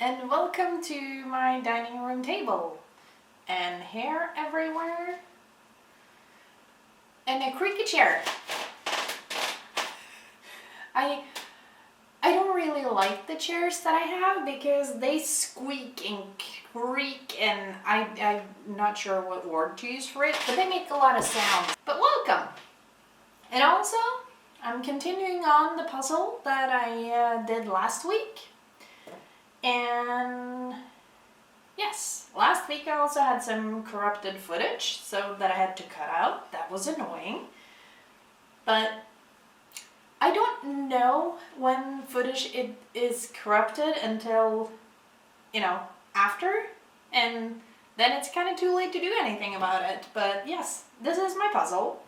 and welcome to my dining room table. And hair everywhere. And a creaky chair. I don't really like the chairs that I have because they squeak and creak and I'm not sure what word to use for it, but they make a lot of sound. But welcome! And also, I'm continuing on the puzzle that I did last week. And yes, last week I also had some corrupted footage so that I had to cut out. That was annoying. But I don't know when footage is corrupted until, after. And then it's kind of too late to do anything about it. But yes, this is my puzzle.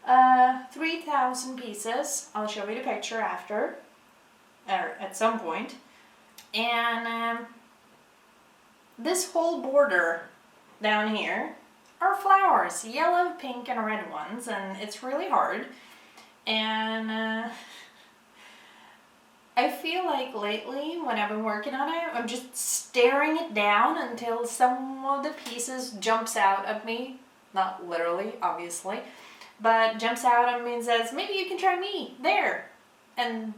3,000 pieces. I'll show you the picture after, or at some point. And this whole border down here are flowers, yellow, pink, and red ones, and it's really hard. And I feel like lately, when I've been working on it, I'm just staring it down until some of the pieces jumps out at me. Not literally, obviously, but jumps out at me and says, maybe you can try me, there. And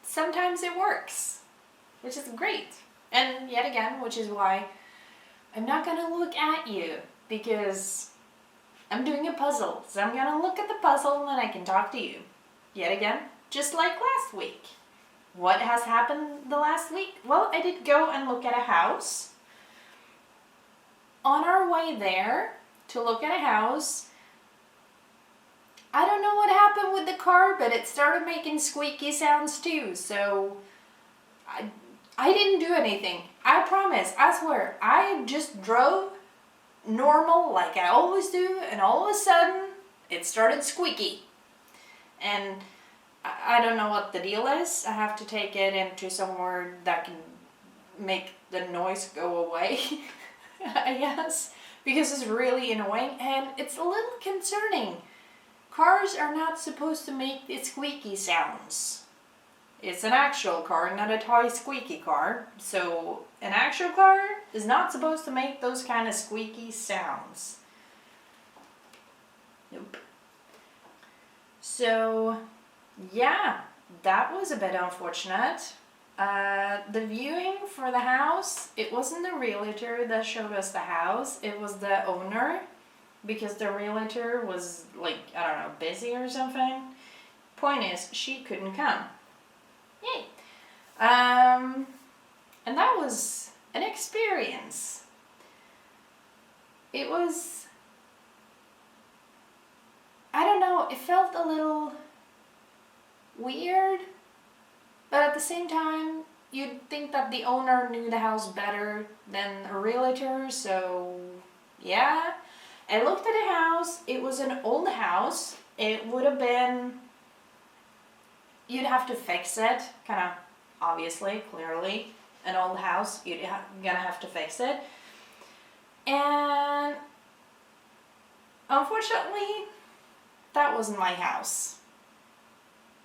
sometimes it works, which is great. And yet again, which is why I'm not going to look at you, because I'm doing a puzzle. So I'm going to look at the puzzle and I can talk to you. Yet again, just like last week. What has happened the last week? Well, I did go and look at a house. On our way there to look at a house, I don't know what happened with the car, but it started making squeaky sounds too. So I didn't do anything. I promise. I swear. I just drove normal like I always do, and all of a sudden it started squeaky. And I don't know what the deal is. I have to take it into somewhere that can make the noise go away, I guess, because it's really annoying and it's a little concerning. Cars are not supposed to make the squeaky sounds. It's an actual car, not a toy squeaky car. So an actual car is not supposed to make those kind of squeaky sounds. Nope. So yeah, that was a bit unfortunate. The viewing for the house, it wasn't the realtor that showed us the house. It was the owner, because the realtor was busy or something. Point is, she couldn't come. Yay. And that was an experience. It was, I don't know, it felt a little weird, but at the same time, you'd think that the owner knew the house better than a realtor, so yeah. I looked at the house. It was an old house. It would have been, you'd have to fix it, kind of obviously, clearly, an old house, gonna have to fix it. And unfortunately, that wasn't my house.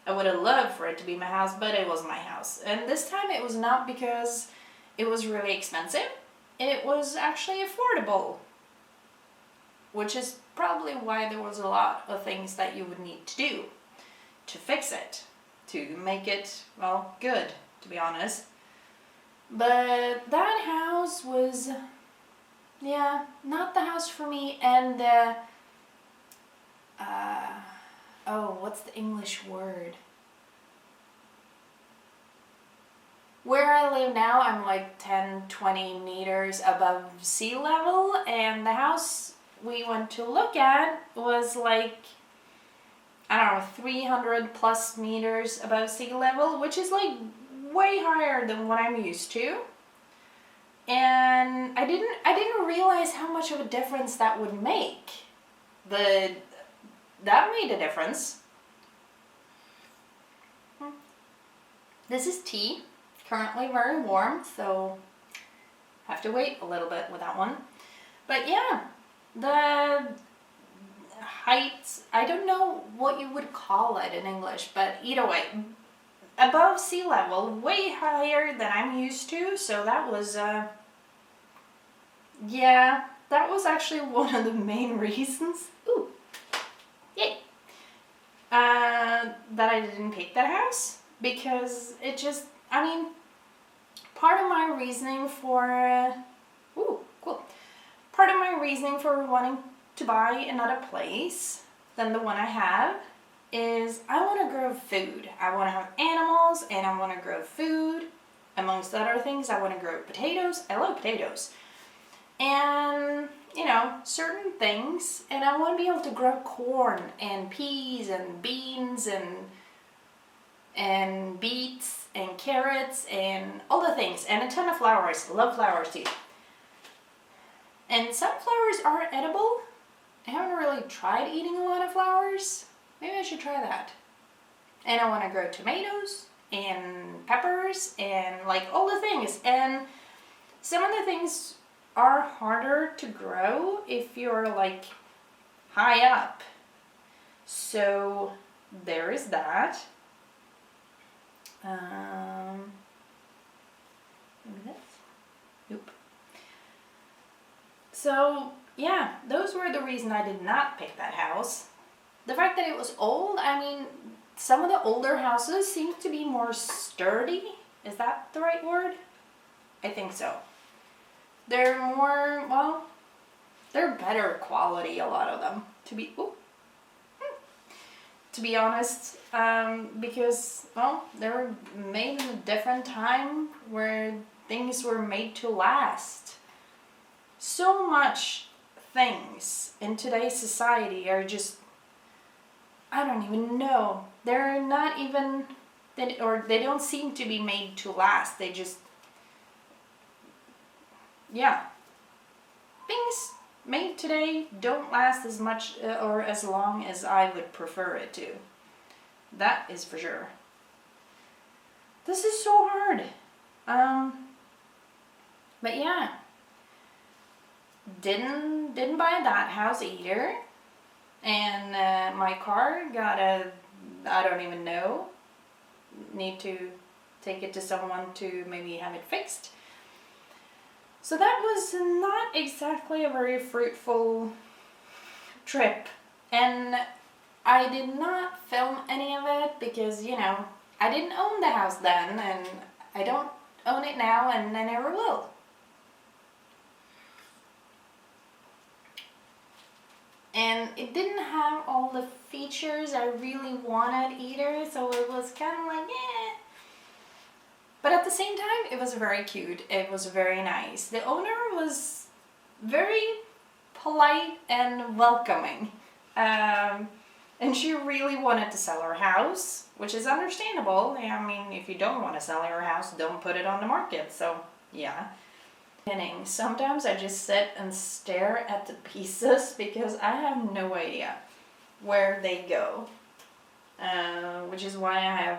I would have loved for it to be my house, but it wasn't my house. And this time it was not because it was really expensive. It was actually affordable, which is probably why there was a lot of things that you would need to do to fix it, to make it, well, good, to be honest. But that house was, not the house for me. And what's the English word? Where I live now, I'm like 10-20 meters above sea level, and the house we went to look at was like, 300 plus meters above sea level, which is like way higher than what I'm used to. And I didn't realize how much of a difference that would make. But that made a difference. This is tea, currently very warm, so have to wait a little bit with that one. But yeah, the heights, I don't know what you would call it in English, but either way, above sea level, way higher than I'm used to. So that was, yeah, that was actually one of the main reasons. Ooh, yay! That I didn't pick that house, because it just, I mean, part of my reasoning for, ooh, cool. Part of my reasoning for wanting to buy another place than the one I have is I want to grow food. I want to have animals and I want to grow food. Amongst other things, I want to grow potatoes. I love potatoes. And, you know, certain things. And I want to be able to grow corn and peas and beans and beets and carrots and all the things. And a ton of flowers. I love flowers too. And some flowers are edible. I haven't really tried eating a lot of flowers. Maybe I should try that. And I want to grow tomatoes and peppers and like all the things. And some of the things are harder to grow if you're like high up. So there is that. Maybe this? Nope. So yeah, those were the reason I did not pick that house. The fact that it was old, I mean, some of the older houses seem to be more sturdy. Is that the right word? I think so. They're more, well, they're better quality, a lot of them, to be honest, because, well, they were made in a different time where things were made to last. So much things in today's society are just, I don't even know. They're not even, they don't seem to be made to last. They just, yeah. Things made today don't last as much or as long as I would prefer it to. That is for sure. This is so hard. But yeah. Didn't buy that house either. And my car got a, I don't even know, need to take it to someone to maybe have it fixed. So that was not exactly a very fruitful trip. And I did not film any of it because, you know, I didn't own the house then and I don't own it now and I never will. And it didn't have all the features I really wanted either, so it was kind of like, eh. But at the same time, it was very cute. It was very nice. The owner was very polite and welcoming. And she really wanted to sell her house, which is understandable. I mean, if you don't want to sell your house, don't put it on the market. So, yeah. Sometimes I just sit and stare at the pieces because I have no idea where they go. Which is why I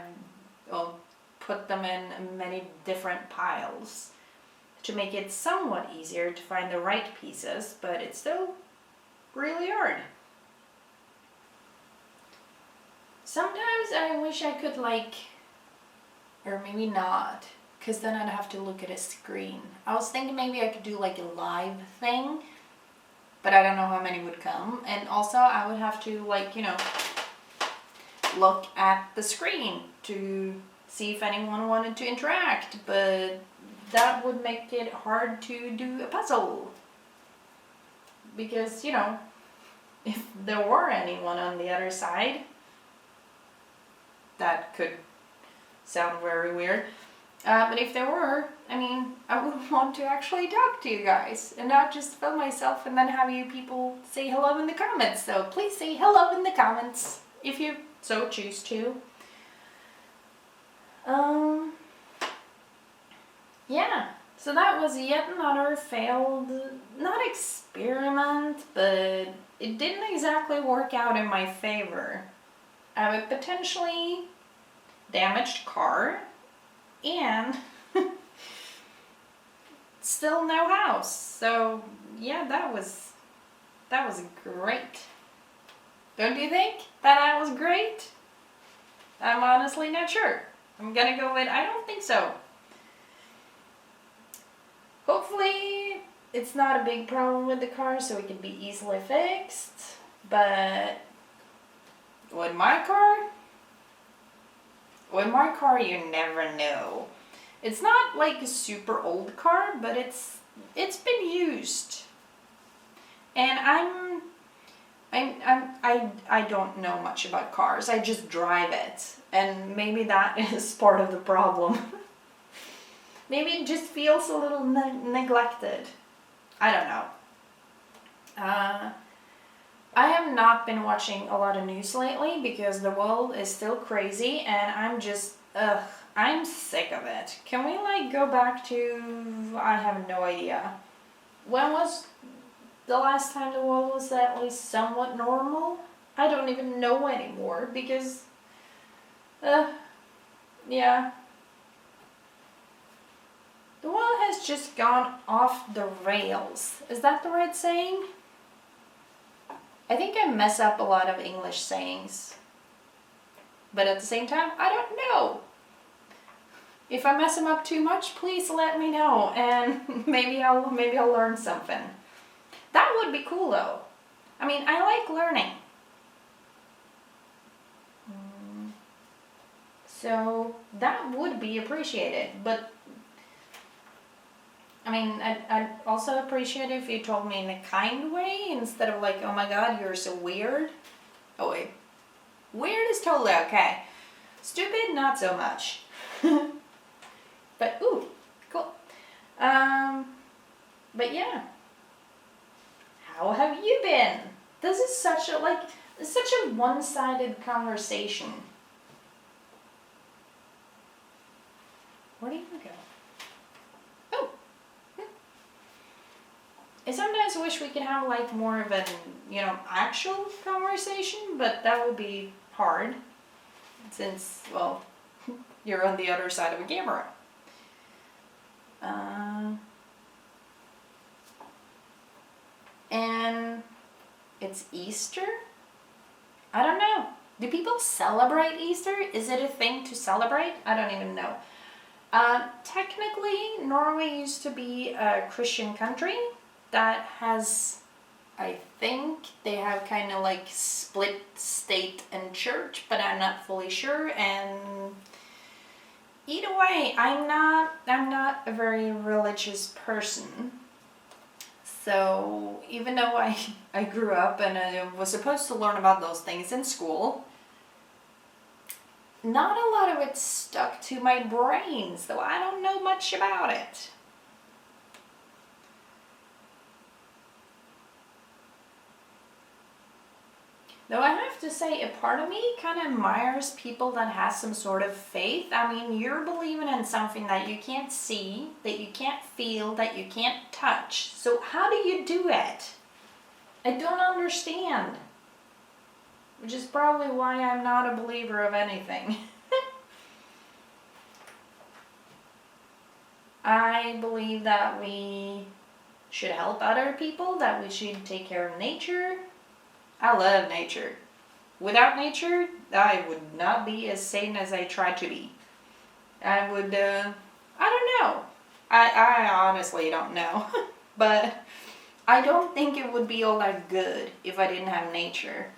have put them in many different piles to make it somewhat easier to find the right pieces, but it's still really hard. Sometimes I wish I could or maybe not, because then I'd have to look at a screen. I was thinking maybe I could do like a live thing, but I don't know how many would come. And also I would have to look at the screen to see if anyone wanted to interact, but that would make it hard to do a puzzle. Because, if there were anyone on the other side, that could sound very weird. But if there were, I would want to actually talk to you guys and not just film myself and then have you people say hello in the comments. So please say hello in the comments if you so choose to. Yeah, so that was yet another failed, not experiment, but it didn't exactly work out in my favor. I have a potentially damaged car and still no house. So yeah, that was great. Don't you think that was great? I'm honestly not sure. I'm gonna go with I don't think so. Hopefully it's not a big problem with the car so it can be easily fixed. But with my car you never know. It's not like a super old car, but it's been used. And I don't know much about cars. I just drive it. And maybe that is part of the problem. Maybe it just feels a little neglected. I don't know. I have not been watching a lot of news lately because the world is still crazy and I'm sick of it. Can we like go back to, I have no idea. When was the last time the world was at least somewhat normal? I don't even know anymore because, yeah. The world has just gone off the rails. Is that the right saying? I think I mess up a lot of English sayings. But at the same time, I don't know. If I mess them up too much, please let me know and maybe I'll learn something. That would be cool though. I mean, I like learning. So that would be appreciated, but I mean, I'd also appreciate it if you told me in a kind way instead of like, oh my god, you're so weird. Oh wait. Weird is totally okay. Stupid, not so much. But, ooh, cool. But yeah. How have you been? This is such a one-sided conversation. Where do you go? Oh. I sometimes wish we could have like more of an, actual conversation, but that would be hard since, well, you're on the other side of a camera. And it's Easter? I don't know. Do people celebrate Easter? Is it a thing to celebrate? I don't even know. Technically, Norway used to be a Christian country that has, I think, they have kind of like split state and church, but I'm not fully sure. And either way, I'm not a very religious person. So even though I grew up and I was supposed to learn about those things in school, not a lot of it stuck to my brain, so I don't know much about it. Though I have to say, a part of me kind of admires people that has some sort of faith. I mean, you're believing in something that you can't see, that you can't feel, that you can't touch. So how do you do it? I don't understand. Which is probably why I'm not a believer of anything. I believe that we should help other people, that we should take care of nature. I love nature. Without nature, I would not be as sane as I try to be. I would, I don't know. I honestly don't know. But I don't think it would be all that good if I didn't have nature.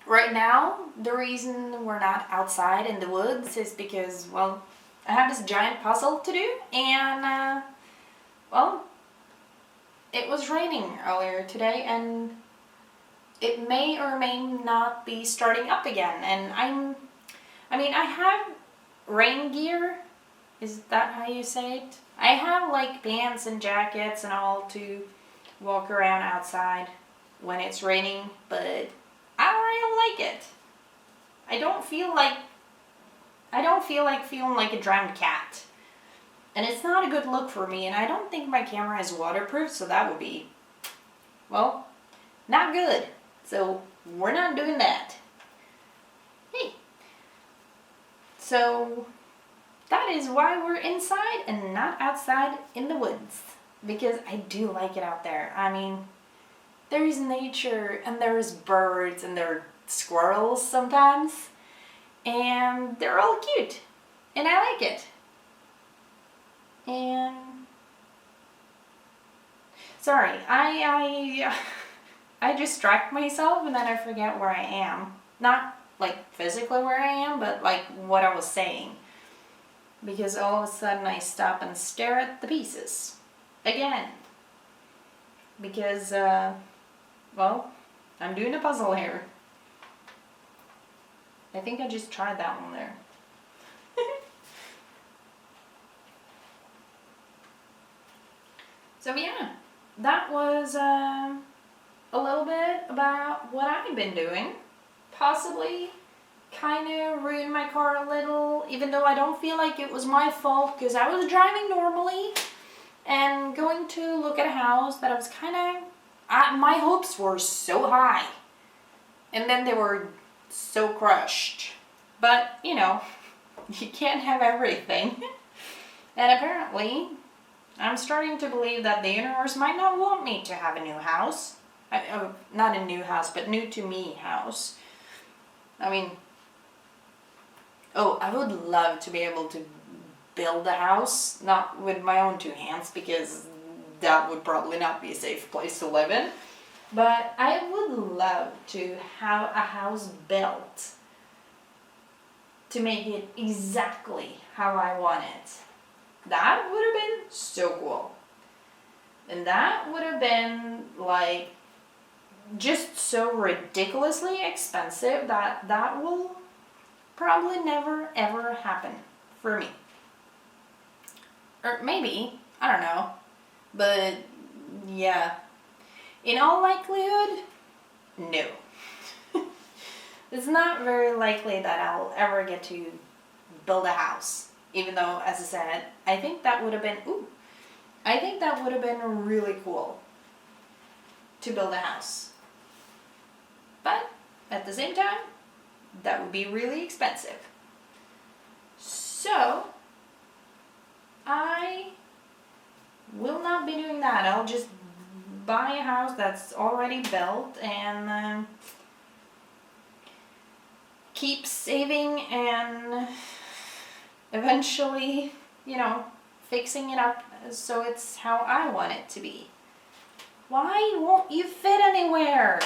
Right now, the reason we're not outside in the woods is because, well, I have this giant puzzle to do, and, well, it was raining earlier today, and it may or may not be starting up again, and I have rain gear. Is that how you say it? I have like pants and jackets and all to walk around outside when it's raining, but I don't really like it. I don't feel like feeling like a drowned cat. And it's not a good look for me, and I don't think my camera is waterproof, so that would be, well, not good. So we're not doing that. Hey. So that is why we're inside and not outside in the woods. Because I do like it out there. I mean, there's nature and there's birds and there are squirrels sometimes. And they're all cute. And I like it. And sorry, I distract myself and then I forget where I am. Not like physically where I am, but like what I was saying. Because all of a sudden I stop and stare at the pieces. Again. Because, well, I'm doing a puzzle here. I think I just tried that one there. So yeah, that was a little bit about what I've been doing. Possibly kind of ruined my car a little, even though I don't feel like it was my fault because I was driving normally and going to look at a house that I was kind of, my hopes were so high and then they were so crushed. But, you know, you can't have everything. And apparently, I'm starting to believe that the universe might not want me to have a new house. Not a new house, but new to me house. I mean, oh, I would love to be able to build a house, not with my own two hands, because that would probably not be a safe place to live in. But I would love to have a house built to make it exactly how I want it. That would have been so cool. And that would have been like just so ridiculously expensive that that will probably never ever happen for me. Or maybe, I don't know. But yeah, in all likelihood, no. It's not very likely that I'll ever get to build a house. Even though, as I said, I think that would have been, I think that would have been really cool to build a house. But at the same time, that would be really expensive. So, I will not be doing that. I'll just buy a house that's already built and keep saving and eventually, you know, fixing it up so it's how I want it to be. Why won't you fit anywhere?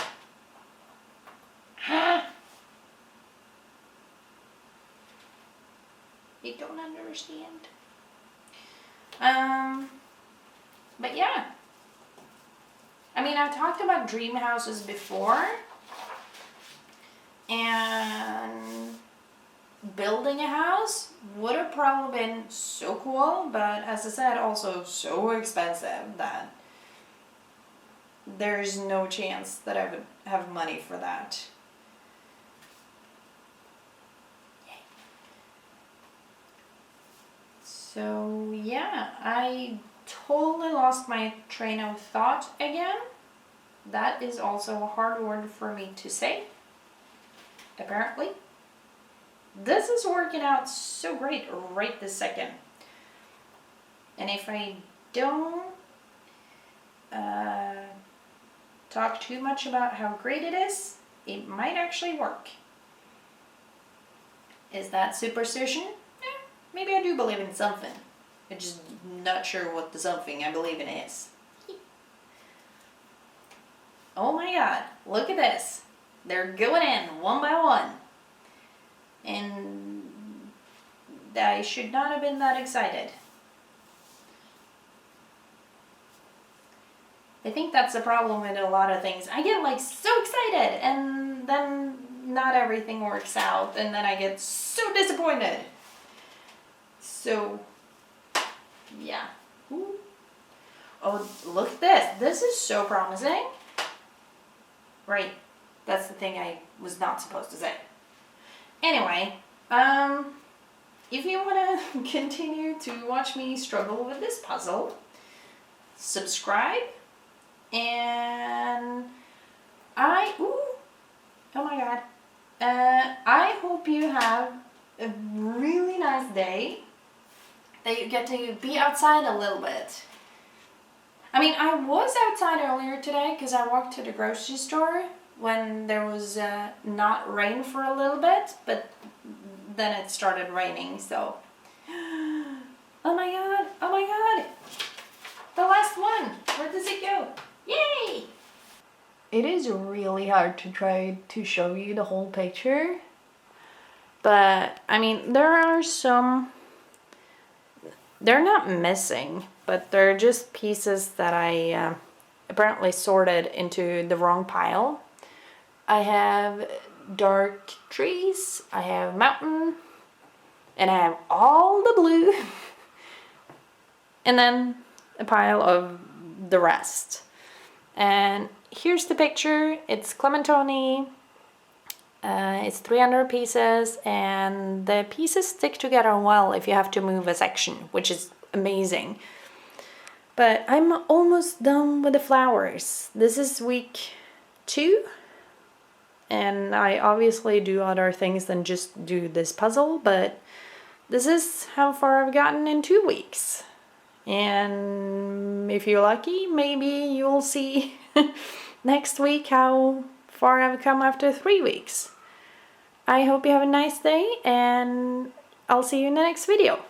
Huh? You don't understand. But yeah. I mean, I've talked about dream houses before. And building a house would have probably been so cool, but as I said, also so expensive that there's no chance that I would have money for that. So yeah, I totally lost my train of thought again. That is also a hard word for me to say, apparently. This is working out so great right this second. And if I don't talk too much about how great it is, it might actually work. Is that superstition? Maybe I do believe in something. I'm just not sure what the something I believe in is. Oh my god, look at this. They're going in one by one. And I should not have been that excited. I think that's the problem with a lot of things. I get like so excited and then not everything works out and then I get so disappointed. So, yeah. Ooh. Oh, look at this. This is so promising. Right. That's the thing I was not supposed to say. Anyway, if you want to continue to watch me struggle with this puzzle, subscribe, and oh my god, I hope you have a really nice day, that you get to be outside a little bit. I mean, I was outside earlier today because I walked to the grocery store when there was not rain for a little bit, but then it started raining, so Oh my god, oh my god. The last one. Where does it go? Yay! It is really hard to try to show you the whole picture. But, I mean, there are some... They're not missing, but they're just pieces that I apparently sorted into the wrong pile. I have dark trees, I have mountain, and I have all the blue. And then a pile of the rest. And here's the picture. It's Clementoni. It's 300 pieces, and the pieces stick together well if you have to move a section, which is amazing. But I'm almost done with the flowers. This is week 2, and I obviously do other things than just do this puzzle, but this is how far I've gotten in 2 weeks. And if you're lucky, maybe you'll see next week how far I've come after 3 weeks. I hope you have a nice day, and I'll see you in the next video.